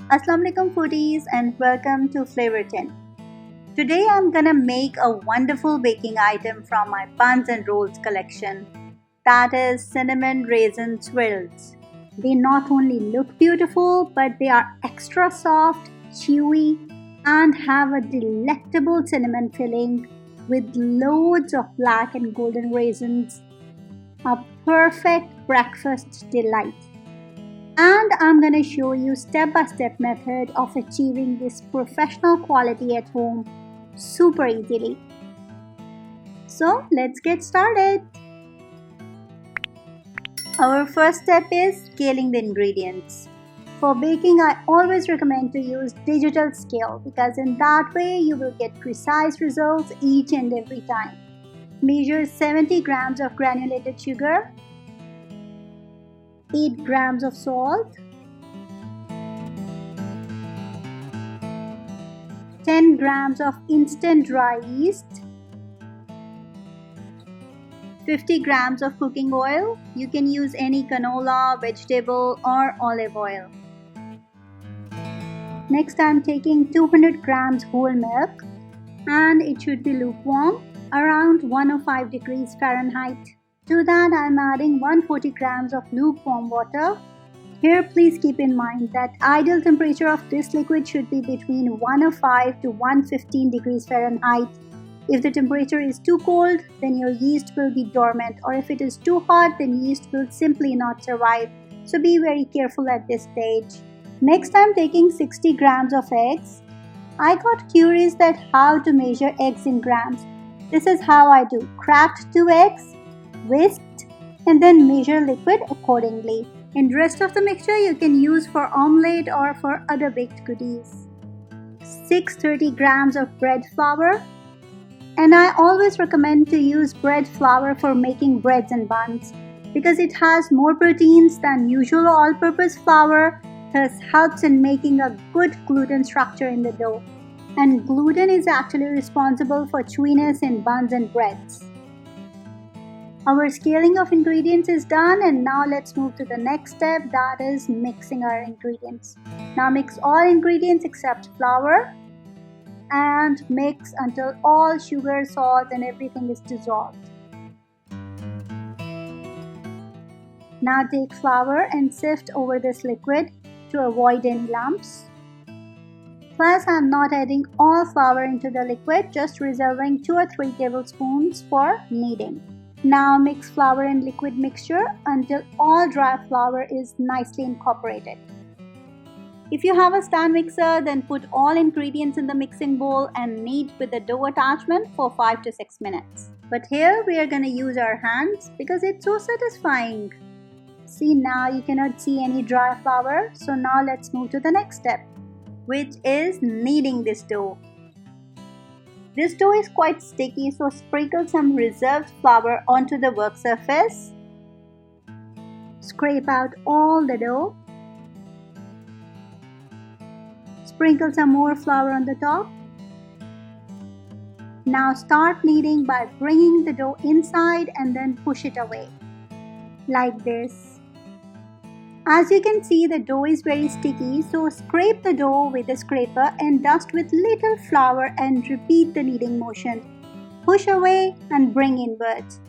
Assalamualaikum foodies and welcome to Flavor Tin. Today I'm gonna make a wonderful baking item from my buns and rolls collection. That is cinnamon raisin swirls. They not only look beautiful but they are extra soft, chewy and have a delectable cinnamon filling with loads of black and golden raisins. A perfect breakfast delight. And I'm going to show you step-by-step method of achieving this professional quality at home super easily. So let's get started. Our first step is scaling the ingredients. For baking, I always recommend to use digital scale because in that way you will get precise results each and every time. Measure 70 grams of granulated sugar, 8 grams of salt, 10 grams of instant dry yeast, 50 grams of cooking oil. You can use any canola, vegetable or olive oil. Next I'm taking 200 grams whole milk and it should be lukewarm around 105 degrees Fahrenheit. To that I'm adding 140 grams of lukewarm water. Here please keep in mind that ideal temperature of this liquid should be between 105 to 115 degrees Fahrenheit. If the temperature is too cold, then your yeast will be dormant, or if it is too hot, then yeast will simply not survive. So be very careful at this stage. Next I'm taking 60 grams of eggs. I got curious that how to measure eggs in grams. This is how I do. Cracked 2 eggs, whisked and then measure liquid accordingly. And rest of the mixture you can use for omelette or for other baked goodies. 630 grams of bread flour. And I always recommend to use bread flour for making breads and buns because it has more proteins than usual all-purpose flour, thus helps in making a good gluten structure in the dough. And gluten is actually responsible for chewiness in buns and breads. Our scaling of ingredients is done and now let's move to the next step, that is mixing our ingredients. Now mix all ingredients except flour and mix until all sugar, salt and everything is dissolved. Now take flour and sift over this liquid to avoid any lumps. Plus I am not adding all flour into the liquid, just reserving 2 or 3 tablespoons for kneading. Now mix flour and liquid mixture until all dry flour is nicely incorporated. If you have a stand mixer, then put all ingredients in the mixing bowl and knead with the dough attachment for 5 to 6 minutes. But here we are going to use our hands because it's so satisfying. See, now you cannot see any dry flour, so now let's move to the next step, which is kneading this dough. This dough is quite sticky, so sprinkle some reserved flour onto the work surface. Scrape out all the dough. Sprinkle some more flour on the top. Now start kneading by bringing the dough inside and then push it away, like this. As you can see, the dough is very sticky, so scrape the dough with a scraper and dust with little flour and repeat the kneading motion. Push away and bring inwards.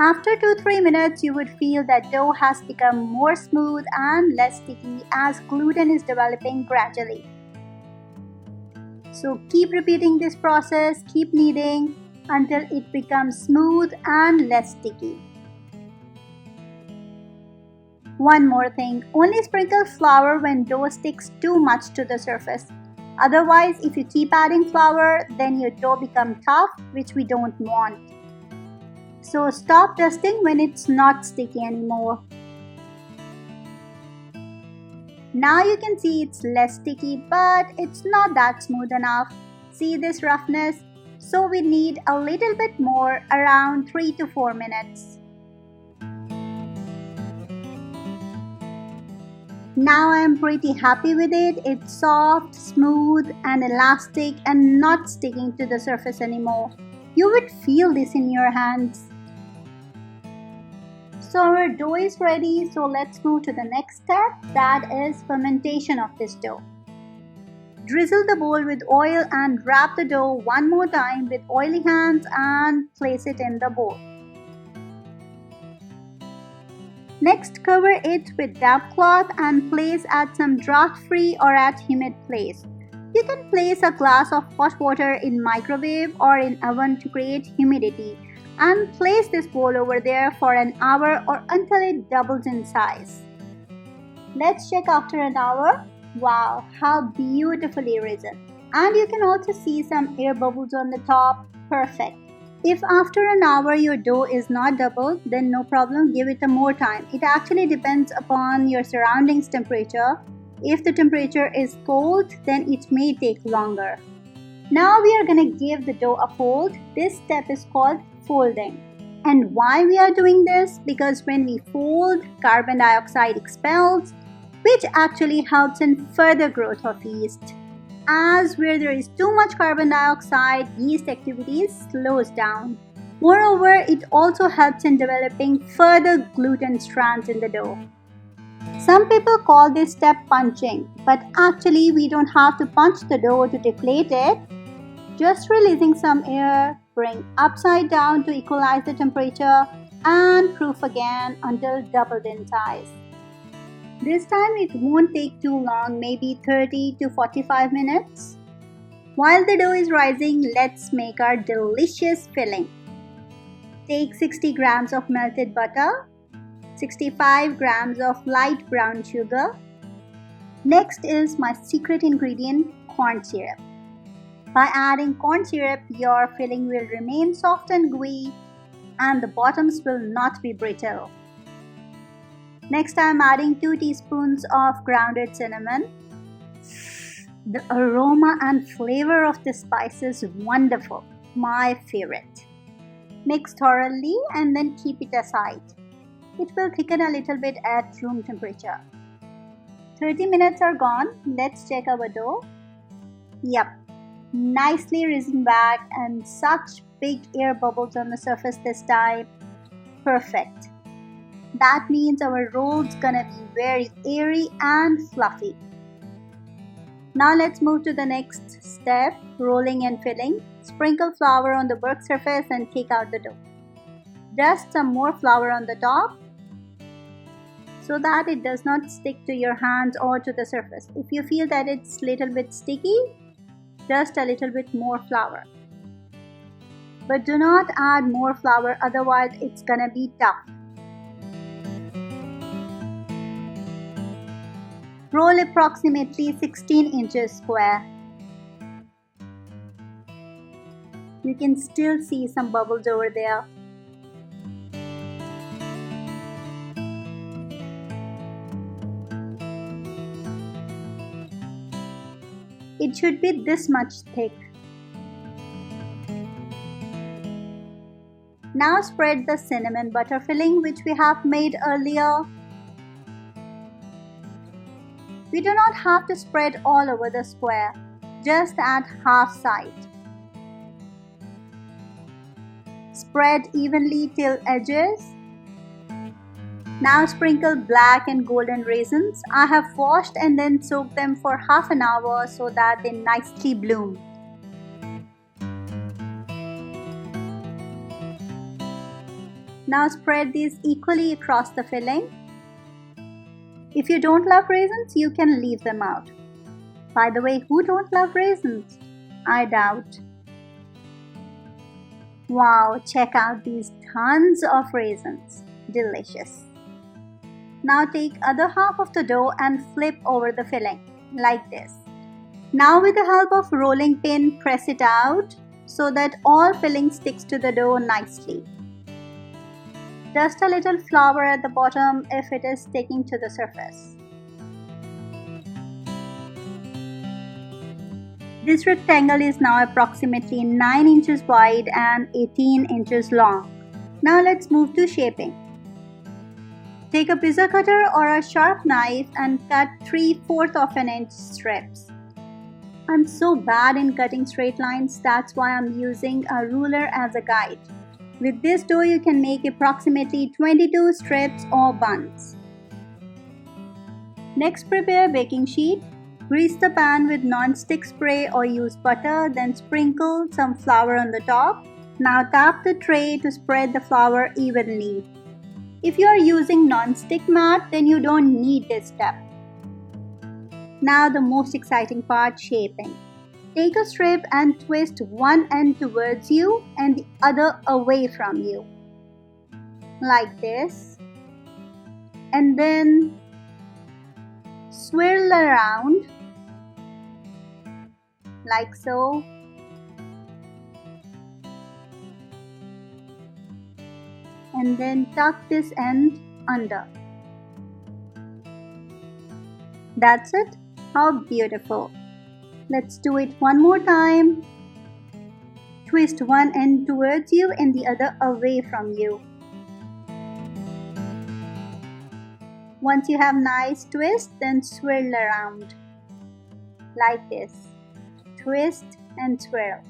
After 2-3 minutes, you would feel that dough has become more smooth and less sticky as gluten is developing gradually. So keep repeating this process, keep kneading until it becomes smooth and less sticky. One more thing, only sprinkle flour when dough sticks too much to the surface. Otherwise, if you keep adding flour, then your dough becomes tough, which we don't want. So stop dusting when it's not sticky anymore. Now you can see it's less sticky, but it's not that smooth enough. See this roughness? So we need a little bit more, around 3 to 4 minutes. Now I am pretty happy with it. It's soft, smooth and elastic and not sticking to the surface anymore. You would feel this in your hands. So our dough is ready, so let's move to the next step, that is fermentation of this dough. Drizzle the bowl with oil and wrap the dough one more time with oily hands and place it in the bowl. Next, cover it with damp cloth and place at some draft-free or at humid place. You can place a glass of hot water in microwave or in oven to create humidity and place this bowl over there for an hour or until it doubles in size. Let's check after an hour. Wow, how beautifully risen. And you can also see some air bubbles on the top. Perfect. If after an hour your dough is not doubled, then no problem, give it more time. It actually depends upon your surroundings temperature. If the temperature is cold, then it may take longer. Now we are going to give the dough a fold. This step is called folding. And why we are doing this? Because when we fold, carbon dioxide expels, which actually helps in further growth of yeast. As where there is too much carbon dioxide, yeast activity slows down. Moreover, it also helps in developing further gluten strands in the dough. Some people call this step punching, but actually we don't have to punch the dough to deflate it. Just releasing some air, bring upside down to equalize the temperature and proof again until doubled in size. This time it won't take too long, maybe 30 to 45 minutes. While the dough is rising, let's make our delicious filling. Take 60 grams of melted butter, 65 grams of light brown sugar. Next is my secret ingredient, corn syrup. By adding corn syrup, your filling will remain soft and gooey and the bottoms will not be brittle. Next, I am adding 2 teaspoons of grounded cinnamon. The aroma and flavor of this spice is wonderful, my favorite. Mix thoroughly and then keep it aside. It will thicken a little bit at room temperature. 30 minutes are gone. Let's check our dough. Yep, nicely risen back and such big air bubbles on the surface this time. Perfect. That means our roll's gonna be very airy and fluffy. Now let's move to the next step, rolling and filling. Sprinkle flour on the work surface and take out the dough. Dust some more flour on the top so that it does not stick to your hands or to the surface. If you feel that it's a little bit sticky, dust a little bit more flour. But do not add more flour, otherwise it's gonna be tough. Roll approximately 16 inches square. You can still see some bubbles over there. It should be this much thick. Now spread the cinnamon butter filling which we have made earlier. We do not have to spread all over the square, just at half side. Spread evenly till edges. Now sprinkle black and golden raisins. I have washed and then soaked them for half an hour so that they nicely bloom. Now spread these equally across the filling. If you don't love raisins, you can leave them out. By the way, who don't love raisins? I doubt. Wow, check out these tons of raisins. Delicious. Now take other half of the dough and flip over the filling, like this. Now with the help of rolling pin, press it out so that all filling sticks to the dough nicely. Dust a little flour at the bottom if it is sticking to the surface. This rectangle is now approximately 9 inches wide and 18 inches long. Now let's move to shaping. Take a pizza cutter or a sharp knife and cut 3/4 of an inch strips. I'm so bad in cutting straight lines, that's why I'm using a ruler as a guide. With this dough, you can make approximately 22 strips or buns. Next, prepare a baking sheet. Grease the pan with non-stick spray or use butter, then sprinkle some flour on the top. Now tap the tray to spread the flour evenly. If you are using non-stick mat, then you don't need this step. Now the most exciting part, shaping. Take a strip and twist one end towards you and the other away from you. Like this. And then swirl around like so. And then tuck this end under. That's it. How beautiful. Let's do it one more time. Twist one end towards you and the other away from you. Once you have nice twist, then swirl around. Like this. Twist and swirl.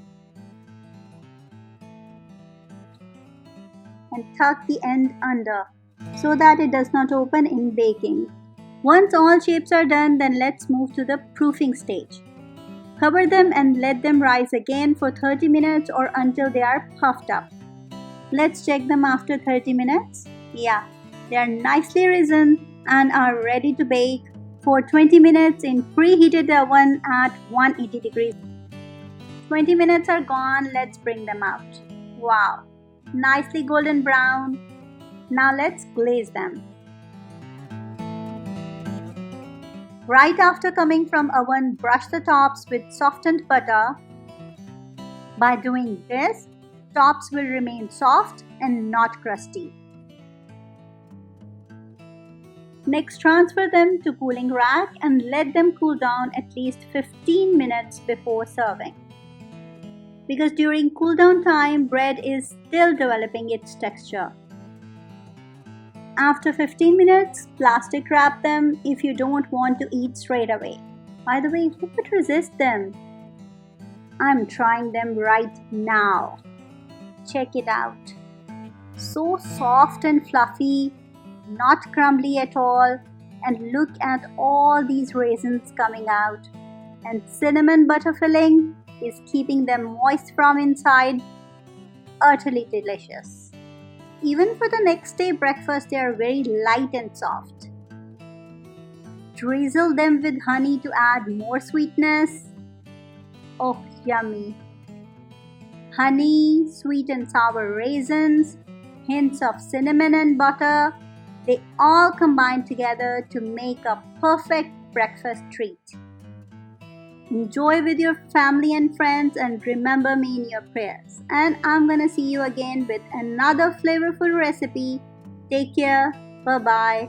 And tuck the end under so that it does not open in baking. Once all shapes are done, then let's move to the proofing stage. Cover them and let them rise again for 30 minutes or until they are puffed up. Let's check them after 30 minutes. Yeah, they are nicely risen and are ready to bake for 20 minutes in preheated oven at 180 degrees. 20 minutes are gone, let's bring them out. Wow, nicely golden brown. Now let's glaze them. Right after coming from oven, brush the tops with softened butter. By doing this, tops will remain soft and not crusty. Next, transfer them to cooling rack and let them cool down at least 15 minutes before serving. Because during cool down time, bread is still developing its texture. After 15 minutes, plastic wrap them if you don't want to eat straight away. By the way, who could resist them? I'm trying them right now. Check it out. So soft and fluffy, not crumbly at all, and look at all these raisins coming out. And cinnamon butter filling is keeping them moist from inside. Utterly delicious. Even for the next day breakfast, they are very light and soft. Drizzle them with honey to add more sweetness. Oh, yummy. Honey, sweet and sour raisins, hints of cinnamon and butter. They all combine together to make a perfect breakfast treat. Enjoy with your family and friends and remember me in your prayers. And I'm gonna see you again with another flavorful recipe. Take care. Bye-bye.